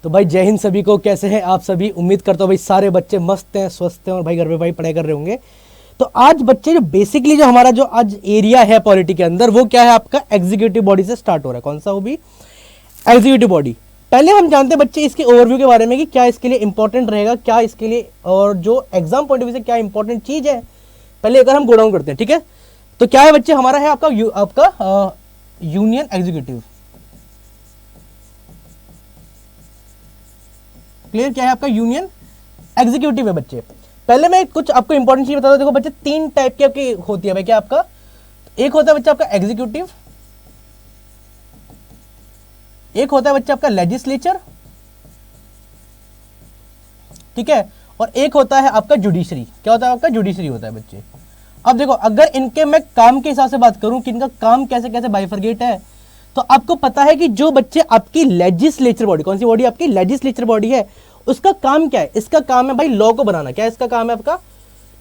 तो भाई जय हिंद सभी को। कैसे हैं आप सभी? उम्मीद करता हूँ भाई सारे बच्चे मस्त हैं, स्वस्थ हैं और भाई घर पे भाई पढ़ाई कर रहे होंगे। तो आज बच्चे जो बेसिकली जो हमारा जो आज एरिया है पॉलिटी के अंदर, वो क्या है आपका एग्जीक्यूटिव बॉडी से स्टार्ट हो रहा है। कौन सा? वो भी एग्जीक्यूटिव बॉडी। पहले हम जानते हैं बच्चे इसके ओवरव्यू के बारे में कि क्या इसके लिए इंपॉर्टेंट रहेगा, क्या इसके लिए और जो एग्जाम पॉइंट ऑफ व्यू से क्या इंपॉर्टेंट चीज है, पहले अगर हम गो डाउन करते हैं। ठीक है, तो क्या है बच्चे हमारा है आपका यूनियन एग्जीक्यूटिव। क्लियर? क्या है आपका यूनियन एग्जीक्यूटिव है बच्चे। पहले मैं कुछ आपको इंपॉर्टेंट चीज बता दूं। देखो बच्चे तीन टाइप की आपकी होती है भाई। क्या आपका? एक होता है बच्चा आपका एग्जीक्यूटिव, एक होता है बच्चा आपका लेजिस्लेचर, ठीक है, और एक होता है आपका जुडिशरी। क्या होता है आपका? जुडिशरी होता है बच्चे। अब देखो अगर इनके मैं काम के हिसाब से बात करूं कि इनका काम कैसे कैसे बाइफरगेट है, तो आपको पता है कि जो बच्चे आपकी लेजिस्लेचर बॉडी, कौन सी बॉडी आपकी? लेजिस्लेचर बॉडी है, उसका काम क्या है? इसका काम है भाई लॉ को बनाना। क्या इसका काम है आपका?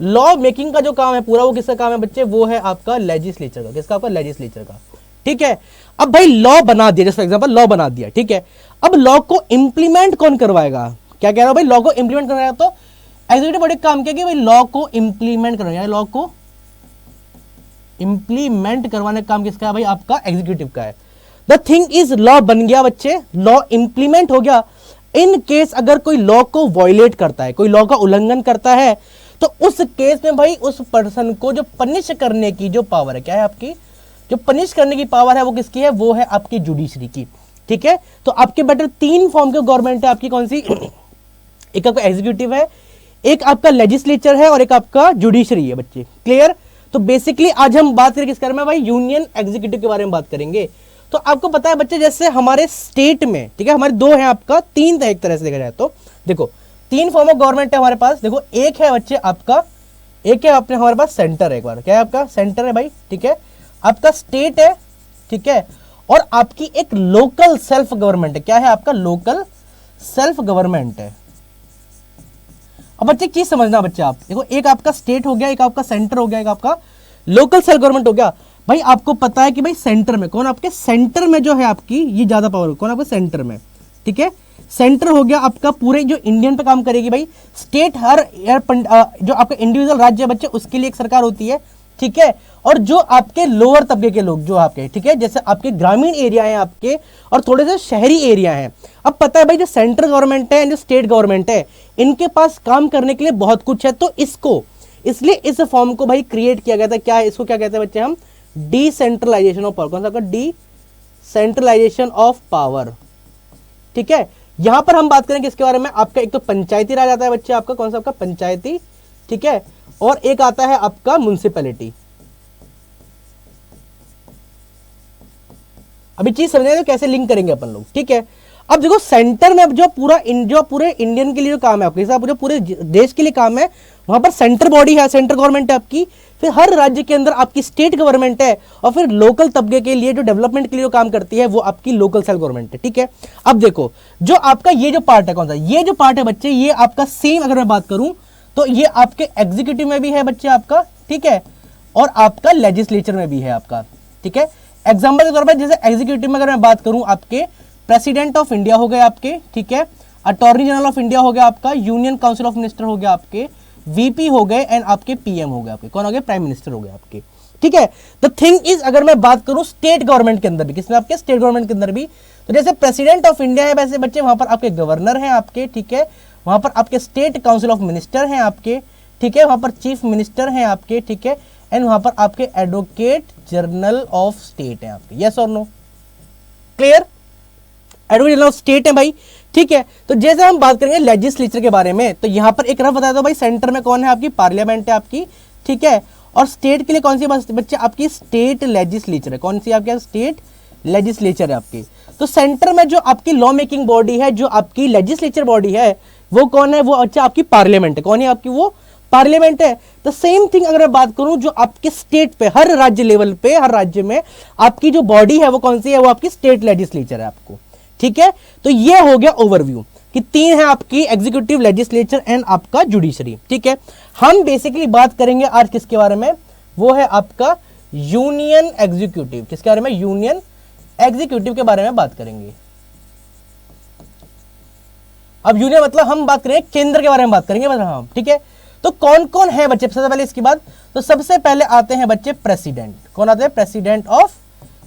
लॉ मेकिंग का जो काम है पूरा, वो किसका काम है बच्चे? वो है आपका लेजिस्लेचर का। किसका? आपका लेजिस्लेचर का। ठीक है, अब भाई लॉ बना दिया, जैसे फॉर एग्जांपल लॉ बना दिया, ठीक है। अब लॉ को इंप्लीमेंट कौन करवाएगा? क्या कह रहा हूं भाई? लॉ को इंप्लीमेंट करवाएगा। तो एग्जीक्यूटिव बॉडी काम क्या कि भाई लॉ को इंप्लीमेंट करवाएगा। लॉ को इंप्लीमेंट करवाने का काम किसका है भाई? आपका एग्जीक्यूटिव का है। द थिंग इज लॉ बन गया बच्चे, लॉ इंप्लीमेंट हो गया। इन केस अगर कोई लॉ को वायलेट करता है, कोई लॉ का उल्लंघन करता है, तो उस केस में भाई उस पर्सन को जो पनिश करने की जो पावर है, क्या है आपकी? जो पनिश करने की पावर है वो किसकी है? वो है आपकी जुडिशरी की। ठीक है, तो आपके बेटर तीन फॉर्म के गवर्नमेंट है आपकी। कौन सी? एक आपका एग्जीक्यूटिव है, एक आपका लेजिस्लेचर है और एक आपका जुडिशरी है बच्चे। क्लियर? तो बेसिकली आज हम बात करें किसके बारे में भाई? यूनियन एग्जीक्यूटिव के बारे में बात करेंगे। तो आपको पता है बच्चे जैसे हमारे स्टेट में, ठीक है, हमारे दो हैं आपका, तीन था एक तरह से देखा जाए तो। देखो तीन फॉर्म ऑफ गवर्नमेंट है हमारे पास। देखो एक है बच्चे आपका, एक है अपने हमारे पास सेंटर है। एक बार क्या है आपका? सेंटर है भाई, ठीक है। आपका स्टेट है, ठीक है, और आपकी एक लोकल सेल्फ गवर्नमेंट है। क्या है आपका? लोकल सेल्फ गवर्नमेंट है। अब बच्चे एक चीज समझना बच्चे, आप देखो एक आपका स्टेट हो गया, एक आपका सेंटर हो गया, एक आपका लोकल सेल्फ गवर्नमेंट हो गया। भाई आपको पता है कि भाई सेंटर में कौन? आपके सेंटर में जो है आपकी ये ज्यादा पावर कौन? आपके सेंटर में, ठीक है। सेंटर हो गया आपका पूरे जो इंडियन पे काम करेगी भाई। स्टेट हर जो आपका इंडिविजुअल राज्य है बच्चे, उसके लिए एक सरकार होती है, ठीक है। और जो आपके लोअर तबके के लोग जो आपके, ठीक है, जैसे आपके ग्रामीण एरिया है आपके और थोड़े से शहरी एरिया है। अब पता है भाई जो सेंट्रल गवर्नमेंट है, जो स्टेट गवर्नमेंट है, इनके पास काम करने के लिए बहुत कुछ है। तो इसको इसलिए इस फॉर्म को भाई क्रिएट किया गया था। क्या है इसको? क्या कहते हैं बच्चे हम? Decentralisation of power. कौन सा आपका? डिसेंट्रलाइजेशन ऑफ पावर, ठीक है। यहां पर हम बात करें किसके बारे में? आपका एक तो पंचायती राज आता है बच्चे आपका। कौन सा? आपका पंचायती, ठीक है, और एक आता है आपका म्युनिसिपैलिटी। अभी चीज समझे तो कैसे लिंक करेंगे अपन लोग, ठीक है। अब देखो सेंटर में जो पूरे इंडियन के लिए जो काम है आपके हिसाब, जो पूरे देश के लिए काम है, वहां पर सेंटर बॉडी है, सेंट्रल गवर्नमेंट है आपकी। फिर हर राज्य के अंदर आपकी स्टेट गवर्नमेंट है, और फिर लोकल तबके के लिए जो डेवलपमेंट के लिए जो काम करती है वो आपकी लोकल सेल्फ गवर्नमेंट है, ठीक है। अब देखो जो आपका ये जो पार्ट है, कौन सा? ये जो पार्ट है बच्चे, ये आपका सेम अगर मैं बात करूं तो ये आपके एग्जीक्यूटिव में भी है बच्चे आपका, ठीक है, और आपका लेजिस्लेचर में भी है आपका, ठीक है। एग्जाम्पल के तौर पर जैसे एग्जीक्यूटिव में अगर मैं बात करूं, आपके प्रेसिडेंट ऑफ इंडिया हो गए आपके, ठीक है, अटॉर्नी जनरल ऑफ इंडिया हो गया आपका, यूनियन काउंसिल ऑफ मिनिस्टर हो गया आपके, वीपी हो गए, एंड आपके पीएम हो गए आपके। कौन हो गए? प्राइम मिनिस्टर हो गए आपके, ठीक है। द थिंग इज अगर मैं बात करूं स्टेट गवर्नमेंट के अंदर भी, किसमें? आपके स्टेट गवर्नमेंट के अंदर भी। तो जैसे प्रेसिडेंट ऑफ इंडिया है वैसे बच्चे वहां पर आपके गवर्नर हैं आपके, ठीक है, वहां पर आपके स्टेट काउंसिल ऑफ मिनिस्टर हैं आपके, ठीक है, वहां पर चीफ मिनिस्टर हैं आपके, ठीक है, एंड वहां पर आपके एडवोकेट जनरल ऑफ स्टेट है आपके। यस और no? Clear? Advocate general of state है भाई, ठीक है। तो जैसे हम बात करेंगे लेजिस्लेचर के बारे में, तो यहां पर एक रफ बता दो भाई, सेंटर में कौन है? आपकी पार्लियामेंट है आपकी, ठीक है, और स्टेट के लिए कौन सी बच्चे? आपकी स्टेट लेजिस्लेचर है। कौन सी आपकी? स्टेट लेजिस्लेचर है आपकी। तो सेंटर में जो आपकी लॉ मेकिंग बॉडी है, जो आपकी लेजिस्लेचर बॉडी है, वो कौन है? वो अच्छा आपकी पार्लियामेंट है। कौन है आपकी? वो पार्लियामेंट है। तो सेम थिंग अगर मैं बात करूं, जो आपके स्टेट पे, हर राज्य लेवल पे, हर राज्य में आपकी जो बॉडी है वो कौन सी है? वो आपकी स्टेट लेजिस्लेचर है आपको, ठीक है। तो ये हो गया ओवरव्यू कि तीन है आपकी, एग्जीक्यूटिव, लेजिस्लेचर एंड आपका जुडिशरी, ठीक है। हम बेसिकली बात करेंगे आज किसके बारे में? वो है आपका यूनियन एग्जीक्यूटिव। किसके बारे में? यूनियन एग्जीक्यूटिव के बारे में बात करेंगे। अब यूनियन मतलब हम बात करेंगे केंद्र के बारे में बात करेंगे मतलब हम, ठीक है। तो कौन कौन है बच्चे, सबसे पहले इसके बाद, तो सबसे पहले आते हैं बच्चे प्रेसिडेंट। कौन आते हैं? President of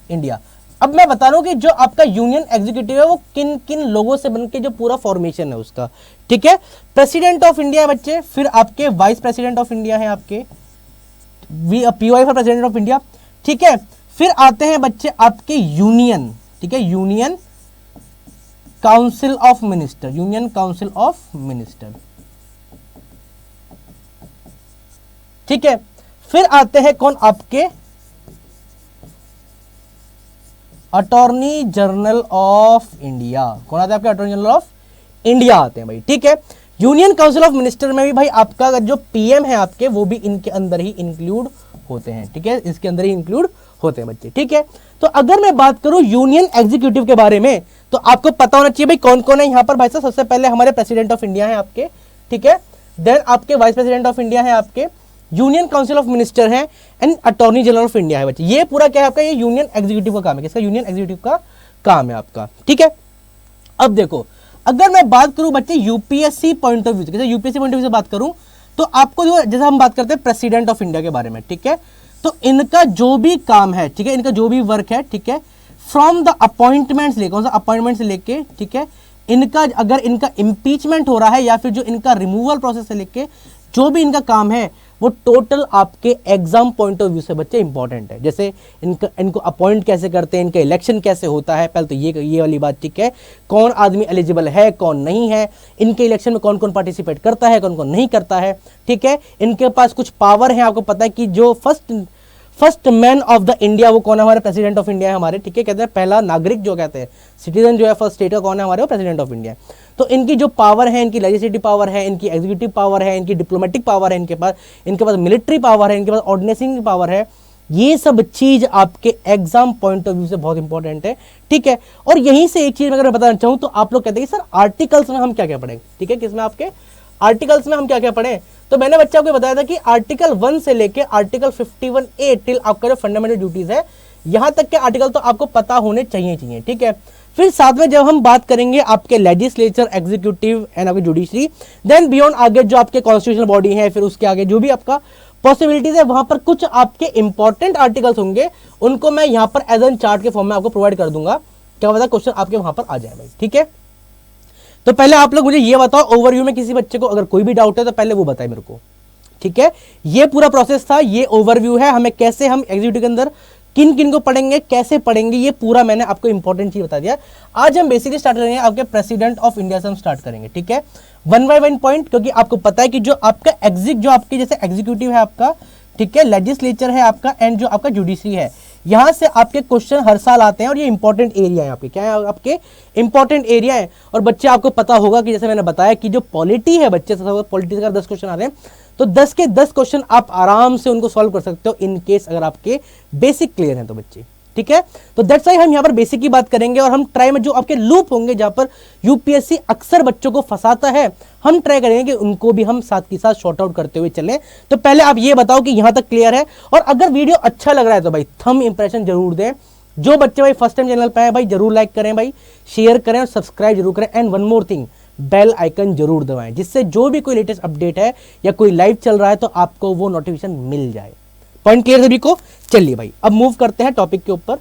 India. अब मैं बता रहा हूं कि जो आपका यूनियन एग्जीक्यूटिव है वो किन किन लोगों से बनके जो पूरा फॉर्मेशन है उसका, ठीक है। प्रेसिडेंट ऑफ इंडिया है बच्चे, फिर आपके वाइस प्रेसिडेंट ऑफ इंडिया है आपके, PY for president of India, ठीक है। फिर आते हैं बच्चे आपके यूनियन, ठीक है, union council of minister, union council of minister, ठीक है। फिर आते हैं कौन? आपके अटॉर्नी जनरल ऑफ इंडिया। कौन आते हैं आपके? अटॉर्नी जनरल ऑफ इंडिया आते हैं भाई, ठीक है। यूनियन काउंसिल ऑफ मिनिस्टर में भी भाई आपका जो पीएम है आपके, वो भी इनके अंदर ही इंक्लूड होते हैं, ठीक है, इसके अंदर ही इंक्लूड होते हैं बच्चे, ठीक है। तो अगर मैं बात करूं यूनियन एग्जीक्यूटिव के बारे में, तो आपको पता होना चाहिए भाई कौन कौन है यहाँ पर भाई साहब। सबसे पहले हमारे प्रेसिडेंट ऑफ इंडिया है आपके, ठीक है। देन आपके वाइस प्रेसिडेंट ऑफ इंडिया है आपके, यूनियन काउंसिल ऑफ मिनिस्टर है, and attorney general of India है बच्चे। ये पूरा क्या है आपका? ये यूनियन एग्जीक्यूटिव का काम है। किसका? यूनियन एग्जीक्यूटिव का काम है आपका, ठीक है। अब देखो, अगर मैं बात करूं बच्चे यूपीएससी पॉइंट ऑफ व्यू से, यूपीएससी पॉइंट ऑफ व्यू से बात करूं, तो आपको जो जैसे हम बात करते हैं प्रेसिडेंट ऑफ इंडिया के बारे में, ठीक है, तो इनका जो भी काम है, ठीक है, इनका जो भी वर्क है, ठीक है, फ्रॉम द अपॉइंटमेंट से लेकर, कौन सा अपॉइंटमेंट से लेके, ठीक है, इनका अगर इनका इम्पीचमेंट हो रहा है या फिर जो इनका रिमूवल प्रोसेस से लेके जो भी इनका काम है, वो टोटल आपके एग्जाम पॉइंट ऑफ व्यू से बच्चे इंपॉर्टेंट है। जैसे इनको अपॉइंट कैसे करते हैं, इनका इलेक्शन कैसे होता है, पहले तो ये वाली बात, ठीक है, कौन आदमी एलिजिबल है, कौन नहीं है, इनके इलेक्शन में कौन कौन पार्टिसिपेट करता है, कौन कौन नहीं करता है, ठीक है, इनके पास कुछ पावर है। आपको पता है कि जो first man of the India वो कौन है? हमारे प्रेसिडेंट ऑफ इंडिया है हमारे, ठीक है, कहते हैं पहला नागरिक जो कहते हैं, सिटीजन जो है फर्स्ट स्टेट का कौन है हमारे? वो प्रेसिडेंट ऑफ इंडिया है। तो इनकी जो पावर है, इनकी लेजिस्लेटिव पावर है, इनकी एग्जीक्यूटिव पावर है, इनकी डिप्लोमेटिक पावर है, इनके पास मिलिट्री पावर है, इनके पास ऑर्डिनेंसिंग पावर है, ये सब चीज आपके एग्जाम पॉइंट ऑफ व्यू से बहुत इंपॉर्टेंट है, ठीक है। और यहीं से एक चीज अगर मैं बताना चाहूं, तो आप लोग कहते हैं सर आर्टिकल्स में हम क्या क्या पढ़ेंगे, ठीक है, किसमें? आपके आर्टिकल्स में हम क्या क्या पढ़ें। तो मैंने बच्चा को बताया था कि आर्टिकल 1 से लेके आर्टिकल 51A टिल आपका जो फंडामेंटल ड्यूटीज है, यहां तक के आर्टिकल तो आपको पता होने चाहिए, ठीक है। फिर साथ में जब हम बात करेंगे आपके लेजिस्लेचर, एग्जीक्यूटिव एंड आपकी जुडिशरी, देन बियॉन्ड आगे जो आपके कॉन्स्टिट्यूशनल बॉडी है, फिर उसके आगे जो भी आपका पॉसिबिलिटीज है, वहां पर कुछ आपके इंपॉर्टेंट आर्टिकल्स होंगे, उनको मैं यहां पर एज एन चार्ट के फॉर्म में आपको प्रोवाइड कर दूंगा। क्या पता क्वेश्चन आपके वहां पर आ जाए भाई, ठीक है। तो पहले आप लोग मुझे ये बताओ, ओवरव्यू में किसी बच्चे को अगर कोई भी डाउट है तो पहले वो बताए मेरे को, ठीक है। ये पूरा प्रोसेस था, ये ओवरव्यू है, हमें कैसे हम एग्जीक्यूटिव के अंदर किन किन को पढ़ेंगे, कैसे पढ़ेंगे, ये पूरा मैंने आपको इंपॉर्टेंट चीज बता दिया। आज हम बेसिकली स्टार्ट करेंगे आपके प्रेसिडेंट ऑफ इंडिया से हम स्टार्ट करेंगे, ठीक है, 1 बाय 1 पॉइंट, क्योंकि आपको पता है कि जो आपका जो आपके जैसे एग्जीक्यूटिव है आपका, ठीक है, लेजिस्लेचर है आपका, एंड जो आपका जुडिशरी है, यहां से आपके क्वेश्चन हर साल आते हैं और ये इंपॉर्टेंट एरिया है आपके, क्या है आपके इंपॉर्टेंट एरिया है। और बच्चे आपको पता होगा कि जैसे मैंने बताया कि जो पॉलिटी है बच्चे से पॉलिटिक्स का 10 क्वेश्चन आ रहे हैं, तो 10 के 10 क्वेश्चन आप आराम से उनको सॉल्व कर सकते हो इन केस अगर आपके बेसिक क्लियर हैं तो बच्चे, ठीक है। तो दैट्स व्हाई हम यहाँ पर बेसिक की बात करेंगे, और हम ट्राई में जो आपके लूप होंगे जहां पर यूपीएससी अक्सर बच्चों को फंसाता है, हम ट्राई करेंगे कि उनको भी हम साथ के साथ शॉर्ट आउट करते हुए चलें। तो पहले आप ये बताओ कि यहां तक क्लियर है, और अगर वीडियो अच्छा लग रहा है तो भाई थंब इंप्रेशन जरूर दें। जो बच्चे भाई फर्स्ट टाइम चैनल पे आए भाई जरूर लाइक करें भाई, शेयर करें और सब्सक्राइब जरूर करें, and one more thing, bell icon जरूर दबाएं, जिससे जो भी कोई लेटेस्ट अपडेट है या कोई लाइव चल रहा है तो आपको वो नोटिफिकेशन मिल जाए। पॉइंट क्लियर सभी को? चलिए भाई अब मूव करते हैं टॉपिक के ऊपर।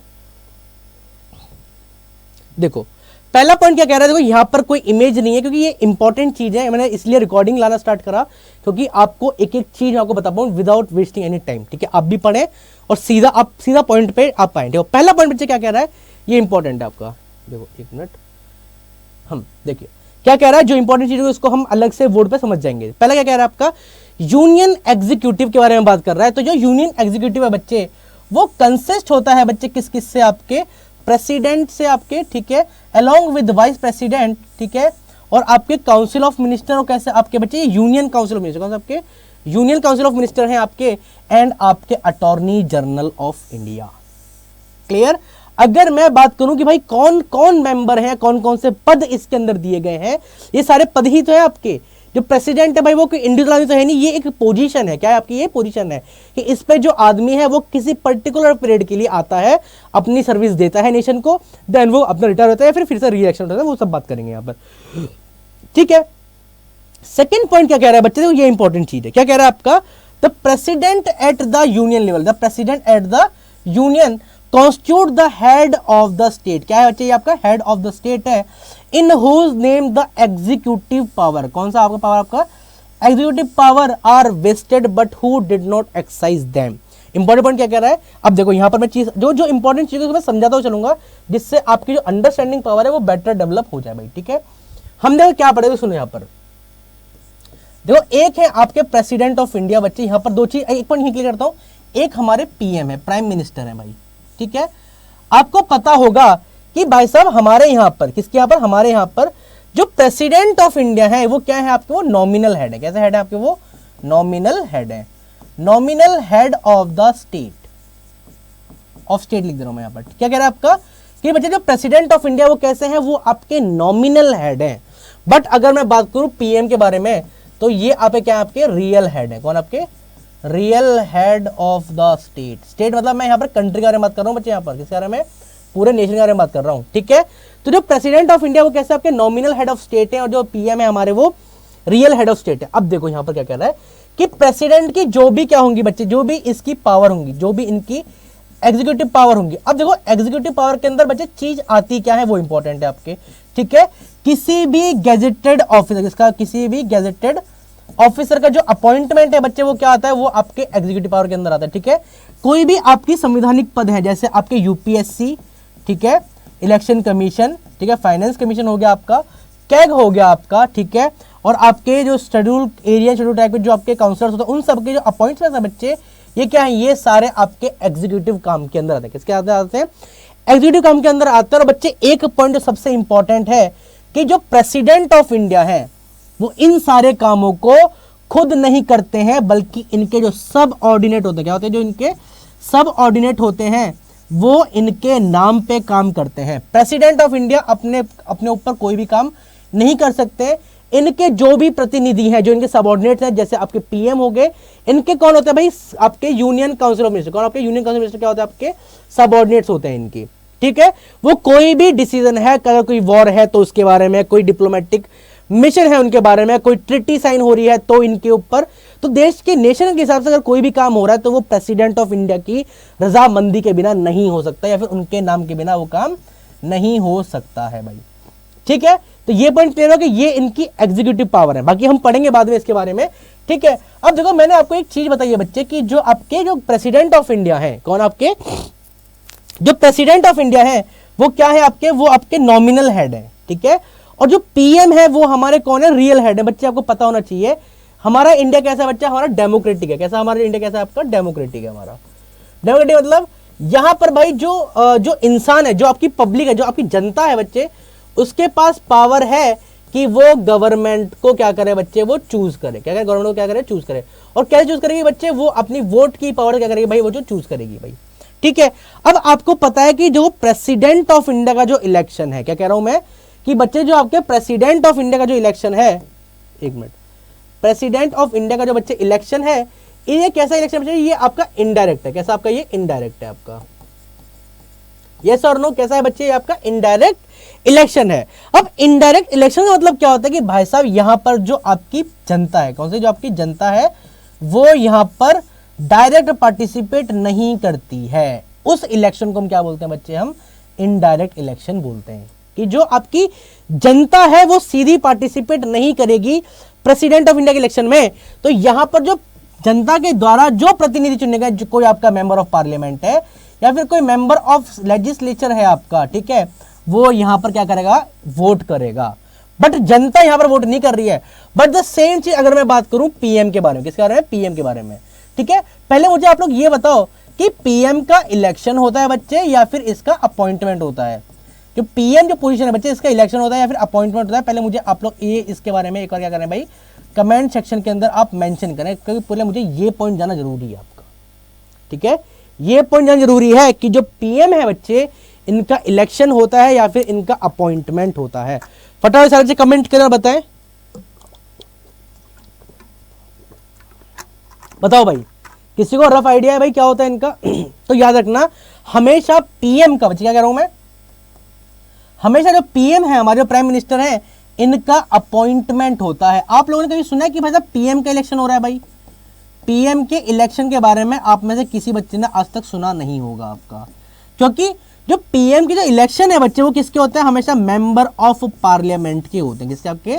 देखो पहला पॉइंट क्या कह रहा है, देखो यहां पर कोई इमेज नहीं है क्योंकि ये इंपॉर्टेंट चीज है, मैंने इसलिए रिकॉर्डिंग लाना स्टार्ट करा क्योंकि आपको एक एक चीज आपको बता पाऊं विदाउट वेस्टिंग एनी टाइम, ठीक है। आप भी पढ़ें और सीधा पॉइंट पे आप आए। देखो पहला पॉइंट बच्चे क्या कह रहा है, ये इंपॉर्टेंट है आपका। देखो एक मिनट, हम देखिए क्या कह रहा है, जो इंपॉर्टेंट चीज है उसको हम अलग से बोर्ड पे समझ जाएंगे। पहला क्या कह रहा है आपका, यूनियन एग्जीक्यूटिव के बारे में बात कर रहा है। तो जो यूनियन एग्जीक्यूटिव है बच्चे, वो कंसिस्ट होता है बच्चे किस किस से, आपके प्रेसिडेंट से आपके, ठीक है, अलोंग विद वाइस प्रेसिडेंट, ठीक है, और आपके काउंसिल ऑफ मिनिस्टर, और कैसे आपके बच्चे यूनियन काउंसिल ऑफ मिनिस्टर, कौन सा आपके यूनियन काउंसिल ऑफ मिनिस्टर हैं आपके, एंड आपके attorney general of India. Clear? अगर मैं बात करूं कि भाई कौन कौन मेंबर हैं, कौन कौन से पद इसके अंदर दिए गए हैं, ये सारे पद ही तो है आपके। जो प्रेसिडेंट है भाई वो कोई इंडिविजुअल आदमी तो है नहीं, ये एक पोजीशन है। क्या है आपकी? ये पोजीशन है कि इस पे जो आदमी है वो किसी पर्टिकुलर पीरियड के लिए आता है, अपनी सर्विस देता है नेशन को, देन वो अपना रिटायर होता है, फिर से री इलेक्शन होता है, वो सब बात करेंगे यहाँ पर, ठीक है। सेकेंड पॉइंट क्या कह रहा है बच्चे, देखो ये इंपॉर्टेंट चीज है, क्या कह रहा है आपका, the president at the union level, the president at the union constitute the head of the state. क्या है बच्चे, ये आपका हेड ऑफ द स्टेट है, in whose name the executive power, कौन सा आपका पावर, आपका executive power are vested but who did not exercise them. Important point क्या कह रहा है, अब देखो यहां पर मैं चीज जो इंपॉर्टेंट चीजों को मैं समझाता हुआ चलूंगा, जिससे आपकी जो अंडरस्टैंडिंग पावर है वो बेटर डेवलप हो जाए भाई, ठीक है। हम देखो क्या पढ़ेगा, सुनो यहां पर देखो, एक है आपके प्रेसिडेंट ऑफ इंडिया बच्चे, यहां पर दो चीज, एक पॉइंट क्लियर करता हूं, एक हमारे पीएम है, प्राइम मिनिस्टर है भाई, ठीक है। आपको पता होगा कि भाई साहब हमारे यहां पर, किसके यहां पर, हमारे यहां पर जो प्रेसिडेंट ऑफ इंडिया है वो क्या है आपके, वो नॉमिनल हेड है। कैसे हेड है आपके, वो नॉमिनल हेड है, nominal head of the state, of state लिख दे रहा हूं मैं यहां पर। क्या कह रहा है आपका कि बच्चे जो प्रेसिडेंट ऑफ इंडिया वो कैसे हैं, वो आपके नॉमिनल हेड है। बट अगर मैं बात करूं पीएम के बारे में, तो ये आपके क्या, आपके रियल हेड है। कौन, आपके real head of the state. State मतलब मैं यहां पर कंट्री के बारे में बात कर रहा हूं बच्चे, यहां पर किसके बारे में, पूरे नेशन के बारे में बात कर रहा हूं, ठीक है। तो जो प्रेसिडेंट ऑफ इंडिया वो कैसे आपके नॉमिनल हेड ऑफ स्टेट है, और जो पीएम है हमारे वो रियल हेड ऑफ स्टेट है। अब देखो यहां पर क्या कह रहा है कि प्रेसिडेंट की जो भी क्या होंगी बच्चे, जो भी इसकी पावर होंगी, जो भी इनकी एग्जीक्यूटिव पावर होंगी। अब देखो एग्जीक्यूटिव पावर के अंदर बच्चे चीज आती क्या है, वो इंपॉर्टेंट है आपके, ठीक है। किसी भी गैजेटेड ऑफिसर, इसका किसी भी गैजेटेड ऑफिसर का जो अपॉइंटमेंट है बच्चे, वो क्या आता है, वो आपके एग्जीक्यूटिव पावर के अंदर आता है, ठीक है। कोई भी आपकी संवैधानिक पद है, जैसे आपके यूपीएससी, ठीक है, इलेक्शन कमीशन, ठीक है, फाइनेंस कमीशन हो गया आपका, कैग हो गया आपका, ठीक है, और आपके जो शेड्यूल एरिया, शेड्यूल ट्राइब के जो आपके काउंसलर्स होते हैं, उन सबके जो अपॉइंटमेंट है बच्चे, ये क्या है, ये सारे आपके एग्जीक्यूटिव काम के अंदर आते हैं। किसके आते हैं, एग्जीक्यूटिव काम के अंदर आते हैं। और बच्चे एक पॉइंट जो सबसे इंपॉर्टेंट है कि जो प्रेसिडेंट ऑफ इंडिया है वो इन सारे कामों को खुद नहीं करते हैं, बल्कि इनके जो सब ऑर्डिनेट होते हैं, क्या होते हैं, जो इनके सब ऑर्डिनेट होते हैं वो इनके नाम पे काम करते हैं। प्रेसिडेंट ऑफ इंडिया अपने अपने ऊपर कोई भी काम नहीं कर सकते। इनके जो भी प्रतिनिधि हैं, जो इनके सबऑर्डिनेट्स हैं, जैसे आपके पीएम हो गए, इनके कौन होते हैं भाई, आपके यूनियन काउंसिल ऑफ मिनिस्टर। कौन, आपके यूनियन काउंसिल मिनिस्टर क्या होते हैं, आपके सबऑर्डिनेट्स होते हैं इनकी, ठीक है। वो कोई भी डिसीजन है, अगर कोई वॉर है तो उसके बारे में, कोई डिप्लोमेटिक मिशन है उनके बारे में, कोई ट्रिटी साइन हो रही है तो इनके ऊपर, तो देश के नेशन के हिसाब से अगर कोई भी काम हो रहा है तो वो प्रेसिडेंट ऑफ इंडिया की रजामंदी के बिना नहीं हो सकता, या फिर उनके नाम के बिना वो काम नहीं हो सकता है भाई, ठीक है। तो ये पॉइंट क्लियर हो कि ये इनकी एग्जीक्यूटिव पावर है, बाकी हम पढ़ेंगे बाद में इसके बारे में, ठीक है। अब देखो मैंने आपको एक चीज बताई है बच्चे कि जो आपके जो प्रेसिडेंट ऑफ इंडिया है, कौन, आपके जो प्रेसिडेंट ऑफ इंडिया है वो क्या है आपके, वो आपके नॉमिनल हेड है, ठीक है। और जो पीएम है वो हमारे कौन है, रियल हेड है। बच्चे आपको पता होना चाहिए हमारा इंडिया कैसा है बच्चा, हमारा डेमोक्रेटिक है। कैसा हमारा इंडिया कैसा है आपका, डेमोक्रेटिक है हमारा। डेमोक्रेटिक मतलब यहां पर भाई जो इंसान है, जो आपकी पब्लिक है, जो आपकी जनता है बच्चे, उसके पास पावर है कि वो गवर्नमेंट को क्या करे बच्चे, वो चूज करे। क्या करे, गवर्नमेंट को क्या करे, चूज करे। और कैसे चूज करेगी बच्चे, वो अपनी वोट की पावर क्या करेगी भाई, वो जो चूज करेगी भाई, ठीक है। अब आपको पता है कि जो प्रेसिडेंट ऑफ इंडिया का जो इलेक्शन है, क्या कह रहा हूं मैं कि बच्चे जो आपके प्रेसिडेंट ऑफ इंडिया का जो इलेक्शन है, एक मिनट, प्रेसिडेंट ऑफ इंडिया का जो बच्चे इलेक्शन है, ये कैसा इलेक्शन बच्चे, ये आपका इनडायरेक्ट है। कैसा आपका, ये इनडायरेक्ट है आपका, यस और नो, कैसा है बच्चे, ये आपका इनडायरेक्ट इलेक्शन है। अब इनडायरेक्ट इलेक्शन का मतलब क्या होता है कि भाई साहब यहां पर जो आपकी जनता है, कौन सी, जो आपकी जनता है वो यहां पर डायरेक्ट पार्टिसिपेट नहीं करती है, उस इलेक्शन को हम क्या बोलते हैं बच्चे, हम इनडायरेक्ट इलेक्शन बोलते हैं। कि जो आपकी जनता है वो सीधी पार्टिसिपेट नहीं करेगी प्रेसिडेंट ऑफ इंडिया के इलेक्शन में, तो यहां पर जो जनता के द्वारा जो प्रतिनिधि चुने गए, कोई आपका मेंबर ऑफ पार्लियामेंट है या फिर कोई मेंबर ऑफ लेजिस्लेचर है आपका, ठीक है, वो यहां पर क्या करेगा, वोट करेगा। बट जनता यहां पर वोट नहीं कर रही है। बट द सेम चीज अगर मैं बात करूं पीएम के बारे में, किसके बारे में, पीएम के बारे में, ठीक है। पहले मुझे आप लोग ये बताओ कि पीएम का इलेक्शन होता है बच्चे या फिर इसका अपॉइंटमेंट होता है। जो पीएम जो पोजीशन है बच्चे, इसका इलेक्शन होता है या फिर अपॉइंटमेंट होता है। पहले मुझे आप लोग ये इसके बारे में एक बार क्या करें भाई, कमेंट सेक्शन के अंदर आप मेंशन करें, क्योंकि पहले मुझे ये पॉइंट जाना जरूरी है आपका, ठीक है। ये पॉइंट जाना जरूरी है कि जो पीएम है बच्चे, इनका इलेक्शन होता है या फिर इनका अपॉइंटमेंट होता है। फटाफट सारे कमेंट करें, बताएं, बताओ भाई, किसी को रफ आइडिया है भाई क्या होता है इनका? तो याद रखना हमेशा पीएम का, बच्चे क्या कह रहा हूं मैं, हमेशा जो पीएम है, हमारे जो प्राइम मिनिस्टर हैं, इनका अपॉइंटमेंट होता है। आप लोगों ने कभी सुना है कि भाई साहब पीएम का इलेक्शन हो रहा है? भाई पीएम के इलेक्शन के बारे में आप में से किसी बच्चे ने आज तक सुना नहीं होगा आपका, क्योंकि जो पीएम की जो इलेक्शन है बच्चे, वो किसके होते हैं? हमेशा मेंबर ऑफ पार्लियामेंट के होते हैं। किसके? आपके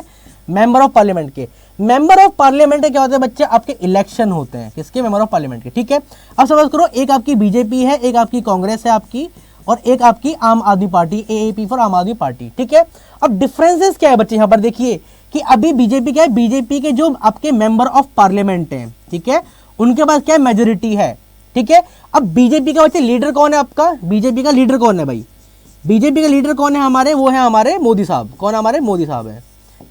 मेंबर ऑफ पार्लियामेंट के। मेंबर ऑफ पार्लियामेंट के क्या होते हैं बच्चे? आपके इलेक्शन होते हैं। किसके? मेंबर ऑफ पार्लियामेंट के। ठीक है, अब समझ करो, एक आपकी बीजेपी है, एक आपकी कांग्रेस है आपकी, और एक आपकी आम आदमी पार्टी, एएपी फॉर आम आदमी पार्टी। ठीक है, अब डिफरेंसेस क्या है बच्चे? यहां पर देखिए कि अभी बीजेपी क्या है, बीजेपी के जो आपके मेंबर ऑफ पार्लियामेंट हैं, ठीक है, उनके पास क्या है? मेजोरिटी है। ठीक है, अब बीजेपी का बच्चे लीडर कौन है आपका? बीजेपी का लीडर कौन है भाई? बीजेपी का लीडर कौन है हमारे? वो है हमारे मोदी साहब। कौन है हमारे? मोदी साहब है।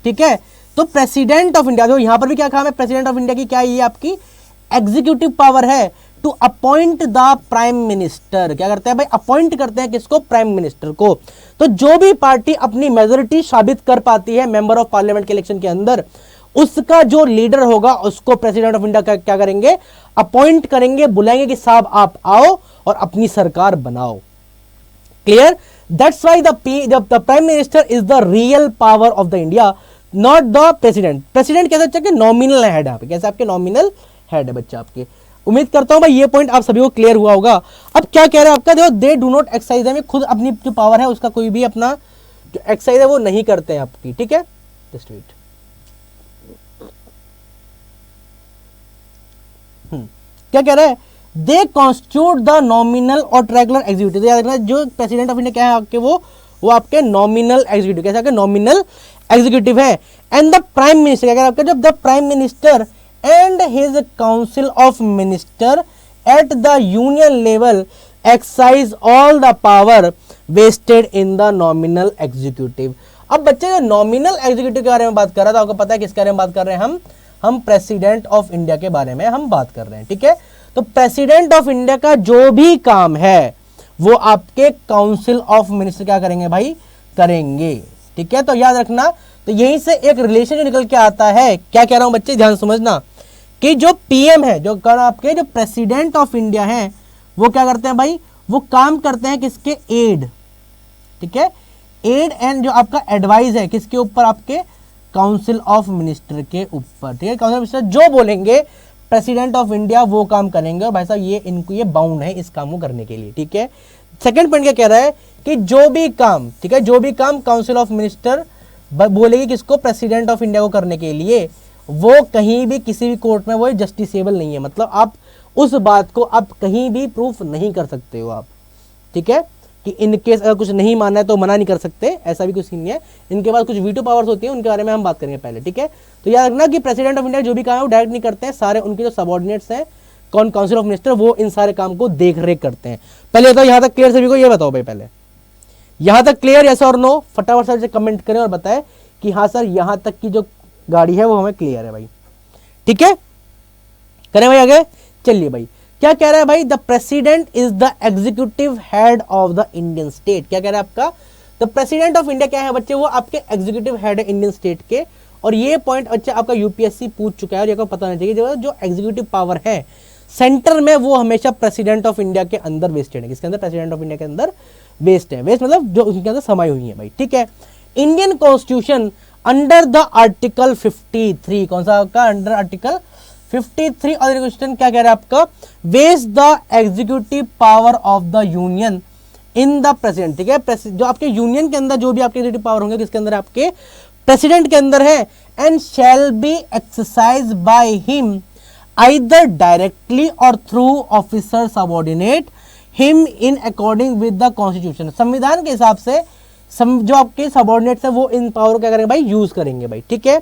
ठीक है, तो प्रेसिडेंट ऑफ इंडिया, तो यहां पर भी क्या काम है प्रेसिडेंट ऑफ इंडिया की? क्या ये आपकी एग्जीक्यूटिव पावर है to appoint the prime minister. क्या करते हैं भाई? अपॉइंट करते हैं किसको? प्राइम मिनिस्टर को। तो जो भी पार्टी अपनी मेजोरिटी साबित कर पाती है मेंबर ऑफ पार्लियामेंट के इलेक्शन के अंदर, उसका जो लीडर होगा उसको प्रेसिडेंट ऑफ इंडिया क्या करेंगे? अपॉइंट करेंगे, बुलाएंगे कि साहब आप आओ और अपनी सरकार बनाओ। Clear? That's why the prime minister is the real power of the India, not the president. President कैसे बच्चा? नॉमिनल हेड है। कैसे? आपके नॉमिनल हेड है बच्चा आपके। उम्मीद करता हूं भाई ये पॉइंट आप सभी को क्लियर हुआ होगा। अब क्या कह रहा है आपका? देखो, दे डू नॉट एक्सरसाइज है, खुद अपनी जो पावर है उसका कोई भी अपना जो एक्सरसाइज है वो नहीं करते हैं आपकी। ठीक है, जस्ट वेट। क्या कह रहा है? दे कॉन्स्टिट्यूट द नॉमिनल और रेगुलर एग्जीक्यूटिव। याद रखना, जो प्रेसिडेंट ऑफ इंडिया क्या है आपके, वो आपके नॉमिनल एग्जीक्यूटिव। कैसे? आपके नॉमिनल एग्जीक्यूटिव है। एंड द प्राइम मिनिस्टर, क्या कह रहा है आपका? जब the prime minister and his council of minister at the union level exercise all the power vested in the nominal executive। अब बच्चे जो नॉमिनल एग्जीक्यूटिव के बारे में बात कर रहा था, आपको पता है किसके बारे में बात कर रहे हैं हम प्रेसिडेंट ऑफ इंडिया के बारे में हम बात कर रहे हैं। ठीक है, तो प्रेसिडेंट ऑफ इंडिया का जो भी काम है वो आपके काउंसिल ऑफ मिनिस्टर क्या करेंगे भाई? करेंगे। ठीक है, तो याद रखना, तो यहीं से एक रिलेशन जो निकल के आता है, क्या कह रहा हूं बच्चे, ध्यान समझना, कि जो पीएम है, जो आपके जो प्रेसिडेंट ऑफ इंडिया है, वो क्या करते हैं भाई? वो काम करते हैं किसके? एड। ठीक है, एड एंड जो आपका एडवाइस है किसके ऊपर? आपके काउंसिल ऑफ मिनिस्टर के ऊपर। ठीक है, काउंसिल ऑफ मिनिस्टर जो बोलेंगे प्रेसिडेंट ऑफ इंडिया वो काम करेंगे, और भाई साहब ये इनको ये बाउंड है इस काम को करने के लिए। ठीक है, सेकंड पॉइंट क्या कह रहा है कि जो भी काम, ठीक है, जो भी काम काउंसिल ऑफ मिनिस्टर बोलेगी किसको? प्रेसिडेंट ऑफ इंडिया को करने के लिए, वो कहीं भी किसी भी कोर्ट में वो जस्टिसेबल नहीं है। मतलब आप उस बात को आप कहीं भी प्रूफ नहीं कर सकते हो आप। ठीक है, कि इनकेस अगर कुछ नहीं मानना है तो मना नहीं कर सकते, ऐसा भी कुछ नहीं है। इनके पास कुछ वीटो पावर्स होती है, उनके बारे में हम बात करेंगे पहले। ठीक है, तो याद रखना कि प्रेसिडेंट ऑफ इंडिया जो भी काम है वो डायरेक्ट नहीं करते हैं, सारे उनके जो सबऑर्डिनेट्स हैं काउंसिल ऑफ मिनिस्टर, वो इन सारे काम को देख रेख करते हैं। पहले बताओ यहां तक क्लियर सभी को? ये बताओ भाई पहले यहां तक क्लियर, यस और नो? फटाफट सर से कमेंट करें और बताएं कि हाँ सर यहां तक की जो गाड़ी है वो हमें क्लियर है भाई। ठीक है, करें भाई आगे? चलिए भाई, क्या कह रहा है भाई? The president is the executive head of the Indian state. क्या कह रहा है आपका? द प्रेसिडेंट ऑफ इंडिया क्या है बच्चे? वो आपके एग्जीक्यूटिव हेड है इंडियन स्टेट के। और ये पॉइंट बच्चे आपका यूपीएससी पूछ चुका है और ये आपको पता होना चाहिए, जो एग्जीक्यूटिव पावर है सेंटर में वो हमेशा प्रेसिडेंट ऑफ इंडिया के अंदर वेस्टेड है। किसके अंदर? प्रेसिडेंट ऑफ इंडिया के अंदर वेस्ट है। वेस्ट मतलब जो उनके अंदर समाई हुई है भाई। ठीक है, Indian constitution under the article 53, कौन सा आपका? अंडर आर्टिकल 53 और क्वेश्चन क्या कह रहा है आपका? Vest the executive power of the union in the president. ठीक है, जो आपके यूनियन के अंदर जो भी आपके एग्जीक्यूटिव पावर होंगे किसके अंदर? आपके प्रेसिडेंट के अंदर है। And shall be exercise by him either directly or through officer subordinate him in according with the constitution. संविधान के हिसाब से जो आपके सबऑर्डिनेट्स है वो इन पावर को क्या करेंगे भाई? यूज करेंगे भाई। ठीक है,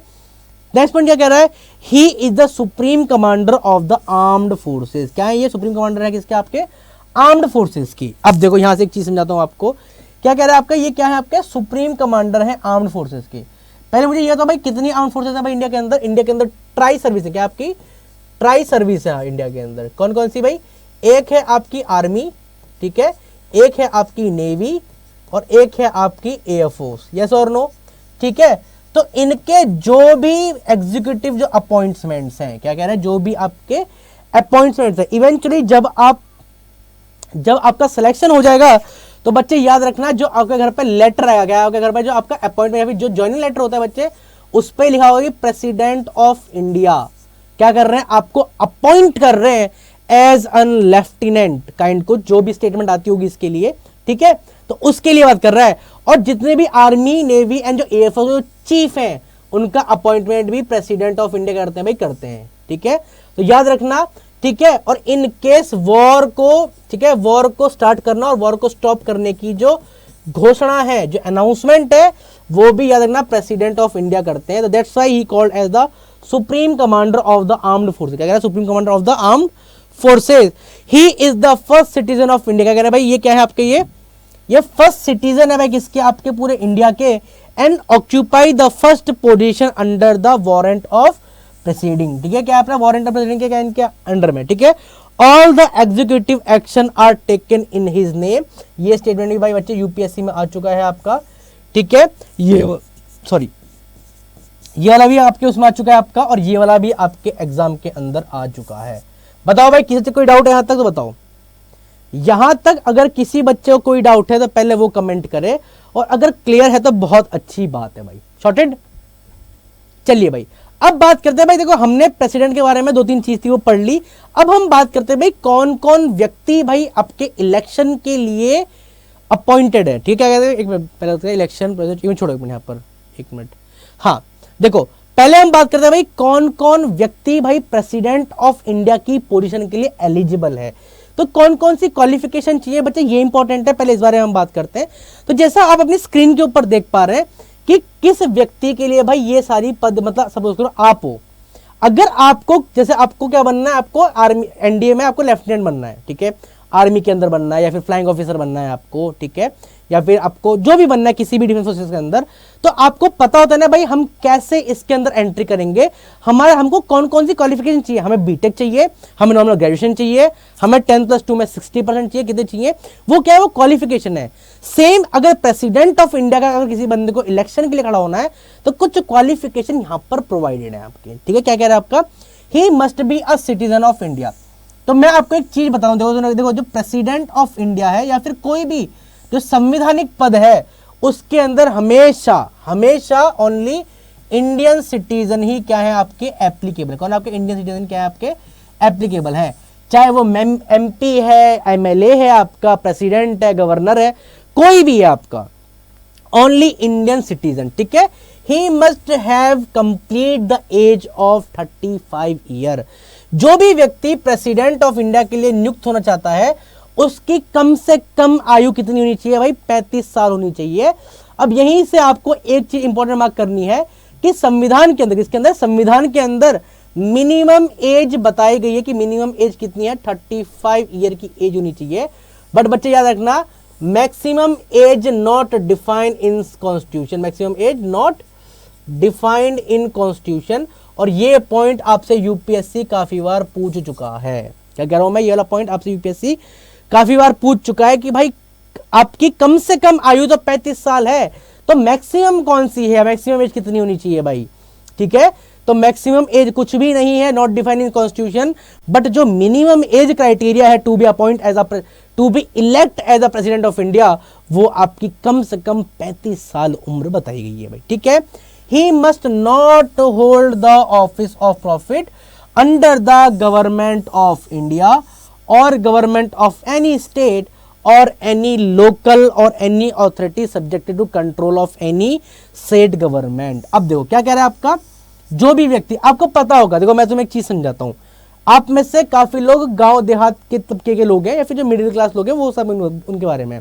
नेक्स्ट पॉइंट क्या कह रहा है? ही is the supreme commander of the armed forces. क्या है ये? सुप्रीम कमांडर है किसके? आपके आर्म्ड फोर्सेस की। अब देखो यहां से एक चीज समझाता हूं आपको, क्या कह रहा है आपका? ये क्या है? आपके सुप्रीम कमांडर है आर्म्ड फोर्सेस की। पहले मुझे ये तो भाई कितनी आर्म्ड फोर्सेस है भाई इंडिया के अंदर? इंडिया के अंदर ट्राई सर्विस है। क्या आपकी? ट्राई सर्विस है इंडिया के अंदर। कौन कौन सी भाई? एक है आपकी आर्मी, ठीक है, एक है आपकी नेवी और एक है आपकी एयरफोर्स। यस और नो? ठीक है, तो इनके जो भी एग्जीक्यूटिव जो अपॉइंटमेंट्स हैं, क्या कह रहे हैं? जो भी आपके अपॉइंटमेंट्स हैं, इवेंचुअली जब आपका सिलेक्शन हो जाएगा तो बच्चे याद रखना, जो आपके घर पे लेटर आया गया, आपके घर पे जो आपका अपॉइंटमेंट या फिर जो ज्वाइनिंग लेटर होता है बच्चे, उस पर लिखा होगा कि प्रेसिडेंट ऑफ इंडिया क्या कर रहे हैं, आपको अपॉइंट कर रहे हैं एज अन लेफ्टिनेंट काइंड को, जो भी स्टेटमेंट आती होगी इसके लिए, ठीक है, तो उसके लिए बात कर रहा है। और जितने भी आर्मी, नेवी एंड जो एयरफोर्स जो चीफ हैं, उनका अपॉइंटमेंट भी प्रेसिडेंट ऑफ इंडिया करते हैं भाई, करते हैं, ठीक है, तो याद रखना, ठीक है। और इन केस वॉर को, ठीक है, वॉर को स्टार्ट करना और वॉर को स्टॉप करने की जो घोषणा है, जो अनाउंसमेंट है, वो भी याद रखना प्रेसिडेंट ऑफ इंडिया करते हैं। तो that's why he called as the supreme commander of the armed forces. क्या कह रहा है, supreme commander of the armed forces. He is the first citizen of India. क्या कह रहा है भाई, ये क्या है आपके, ये फर्स्ट सिटीजन है भाई किसके, आपके पूरे इंडिया के, and occupy the first position under the warrant of proceeding, ठीक है, क्या अपना वारंट ऑफ प्रोसीडिंग के क्या इनके अंडर में, ठीक है। All the executive action are taken in his name. ये स्टेटमेंट भी भाई बच्चे यूपीएससी में आ चुका है आपका, ठीक है, ये सॉरी ये वाला भी आपके उसमें आ चुका है आपका, और ये वाला भी आपके एग्जाम के अंदर आ चुका है। बताओ भाई किसी से कोई डाउट है यहां तक, तो बताओ यहां तक अगर किसी बच्चे को कोई डाउट है तो पहले वो कमेंट करे, और अगर क्लियर है तो बहुत अच्छी बात है भाई, शॉर्टेड। चलिए भाई अब बात करते हैं भाई, देखो हमने प्रेसिडेंट के बारे में 2-3 चीज थी वो पढ़ ली। अब हम बात करते हैं भाई कौन कौन व्यक्ति भाई आपके इलेक्शन के लिए अपॉइंटेड है, ठीक है। कहते हैं एक मिनट पहले इलेक्शन प्रेसिडेंट छोड़ो एक मिनट यहाँ पर, एक मिनट, हाँ देखो पहले हम बात करते हैं भाई कौन कौन व्यक्ति भाई प्रेसिडेंट ऑफ इंडिया की पोजीशन के लिए एलिजिबल है। तो कौन कौन सी क्वालिफिकेशन चाहिए बच्चे, ये इंपॉर्टेंट है, पहले इस बारे में हम बात करते हैं। तो जैसा आप अपनी स्क्रीन के ऊपर देख पा रहे हैं कि किस व्यक्ति के लिए भाई ये सारी पद, मतलब सपोज करो आप हो, अगर आपको, जैसे आपको क्या बनना है, आपको आर्मी एनडीए में आपको लेफ्टिनेंट बनना है, ठीक है, आर्मी के अंदर बनना है या फिर फ्लाइंग ऑफिसर बनना है आपको, ठीक है, या फिर आपको जो भी बनना है किसी भी डिफेंस फोर्सेस के अंदर, तो आपको पता होता है ना भाई हम कैसे इसके अंदर एंट्री करेंगे। हमको कौन कौन सी क्वालिफिकेशन चाहिए, हमें बीटेक चाहिए, हमें नॉर्मल ग्रेजुएशन चाहिए, हमें 10+2 में 60% चाहिए, कितने चाहिए, वो क्या है, वो क्वालिफिकेशन है। सेम अगर प्रेसिडेंट ऑफ इंडिया का अगर किसी बंदे को इलेक्शन के लिए खड़ा होना है तो कुछ क्वालिफिकेशन यहां पर प्रोवाइडेड है आपके, ठीक है। क्या कह रहा है आपका, ही must be a citizen of India. तो मैं आपको एक चीज बताऊं, देखो जो प्रेसिडेंट ऑफ इंडिया है या फिर कोई भी जो संवैधानिक पद है, उसके अंदर हमेशा हमेशा ओनली इंडियन सिटीजन ही क्या है आपके एप्लीकेबल। कौन आपके इंडियन सिटीजन क्या है आपके एप्लीकेबल है, चाहे वो एमपी है, एमएलए है आपका, प्रेसिडेंट है, गवर्नर है, कोई भी है आपका, ओनली इंडियन सिटीजन, ठीक है। He must have complete the age of 35 year. जो भी व्यक्ति प्रेसिडेंट ऑफ इंडिया के लिए नियुक्त होना चाहता है उसकी कम से कम आयु कितनी होनी चाहिए भाई, 35 साल होनी चाहिए। अब यहीं से आपको एक चीज इंपॉर्टेंट मार्क करनी है कि संविधान के अंदर, इसके अंदर संविधान के अंदर मिनिमम एज बताई गई है कि मिनिमम एज कितनी है, 35 ईयर की एज होनी चाहिए। बट बच्चे याद रखना, maximum age not defined in constitution, maximum age not defined in constitution. और ये पॉइंट आपसे यूपीएससी काफी बार पूछ चुका है। क्या कह रहा हूं मैं, ये वाला पॉइंट आपसे यूपीएससी काफी बार पूछ चुका है कि भाई आपकी कम से कम आयु तो 35 साल है, तो मैक्सिमम कौन सी है, मैक्सिमम एज कितनी होनी चाहिए भाई, ठीक है। तो मैक्सिमम एज कुछ भी नहीं है, not defined in constitution, but जो मिनिमम एज क्राइटेरिया है to be appoint as to be elect as a president of India, वो आपकी कम से कम 35 साल उम्र बताई गई है भाई, ठीक है। He must not hold the office of profit under the government of India और गवर्नमेंट ऑफ एनी स्टेट और एनी लोकल और any authority subjected to control of any state government. अब देखो क्या कह रहा है आपका, जो भी व्यक्ति, आपको पता होगा, देखो मैं तुम्हें एक चीज समझाता हूं, आप में से काफी लोग गांव देहात के तबके के लोग हैं या फिर जो मिडिल क्लास लोग हैं, वो सब उनके बारे में